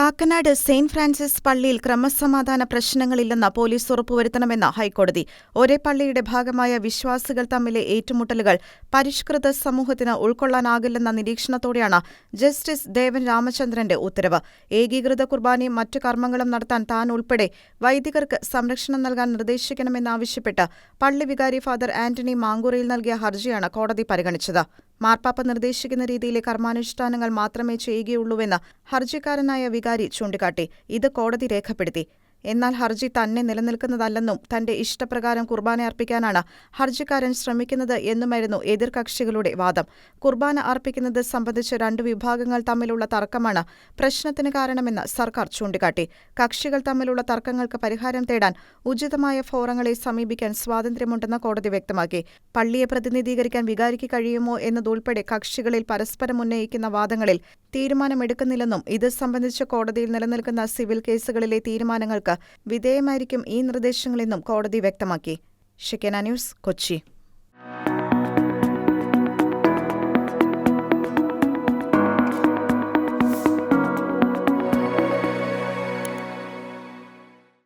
Kakkanad saint Francis പള്ളിയിൽ ക്രമസമാധാന പ്രശ്നങ്ങളില്ലെന്ന് police ഉറപ്പുവരുത്തണമെന്ന് ഹൈക്കോടതി. ഒരേ പള്ളിയുടെ ഭാഗമായ വിശ്വാസികൾ തമ്മിലെ ഏറ്റുമുട്ടലുകൾ പരിഷ്കൃത സമൂഹത്തിന് ഉൾക്കൊള്ളാനാകില്ലെന്ന നിരീക്ഷണത്തോടെയാണ് ജസ്റ്റിസ് ദേവൻ രാമചന്ദ്രന്റെ ഉത്തരവ്. ഏകീകൃത കുർബാനയും മറ്റു കർമ്മങ്ങളും നടത്താൻ താൻ ഉൾപ്പെടെ വൈദികർക്ക് സംരക്ഷണം നൽകാൻ നിർദ്ദേശിക്കണമെന്നാവശ്യപ്പെട്ട് പള്ളി വികാരി ഫാദർ ആന്റണി മാങ്കൂറയിൽ നൽകിയ ഹർജിയാണ് കോടതി പരിഗണിച്ചത്. മാർപ്പാപ്പ നിർദ്ദേശിക്കുന്ന രീതിയിലെ കർമാനുഷ്ഠാനങ്ങൾ മാത്രമേ ചെയ്യുകയുള്ളൂവെന്ന് ഹർജിക്കാരനായ വികാരി ചൂണ്ടിക്കാട്ടി. ഇത് കോടതി രേഖപ്പെടുത്തി. എന്നാൽ ഹർജി തന്നെ നിലനിൽക്കുന്നതല്ലെന്നും തന്റെ ഇഷ്ടപ്രകാരം കുർബാന അർപ്പിക്കാനാണ് ഹർജിക്കാരൻ ശ്രമിക്കുന്നത് എന്നുമായിരുന്നു എതിർകക്ഷികളുടെ വാദം. കുർബാന അർപ്പിക്കുന്നത് സംബന്ധിച്ച് രണ്ട് വിഭാഗങ്ങൾ തമ്മിലുള്ള തർക്കമാണ് പ്രശ്നത്തിന് കാരണമെന്ന് സർക്കാർ ചൂണ്ടിക്കാട്ടി. കക്ഷികൾ തമ്മിലുള്ള തർക്കങ്ങൾക്ക് പരിഹാരം തേടാൻ ഉചിതമായ ഫോറങ്ങളെ സമീപിക്കാൻ സ്വാതന്ത്ര്യമുണ്ടെന്ന് കോടതി വ്യക്തമാക്കി. പള്ളിയെ പ്രതിനിധീകരിക്കാൻ വികാരിക്ക് കഴിയുമോ എന്നതുൾപ്പെടെ കക്ഷികളിൽ പരസ്പരം ഉന്നയിക്കുന്ന വാദങ്ങളിൽ തീരുമാനമെടുക്കുന്നില്ലെന്നും ഇത് സംബന്ധിച്ച് കോടതിയിൽ നിലനിൽക്കുന്ന സിവിൽ കേസുകളിലെ തീരുമാനങ്ങൾക്ക് വിധേയമായിരിക്കും ഈ നിർദ്ദേശങ്ങളെന്നും കോടതി വ്യക്തമാക്കി. ഷെക്കേന ന്യൂസ്, കൊച്ചി.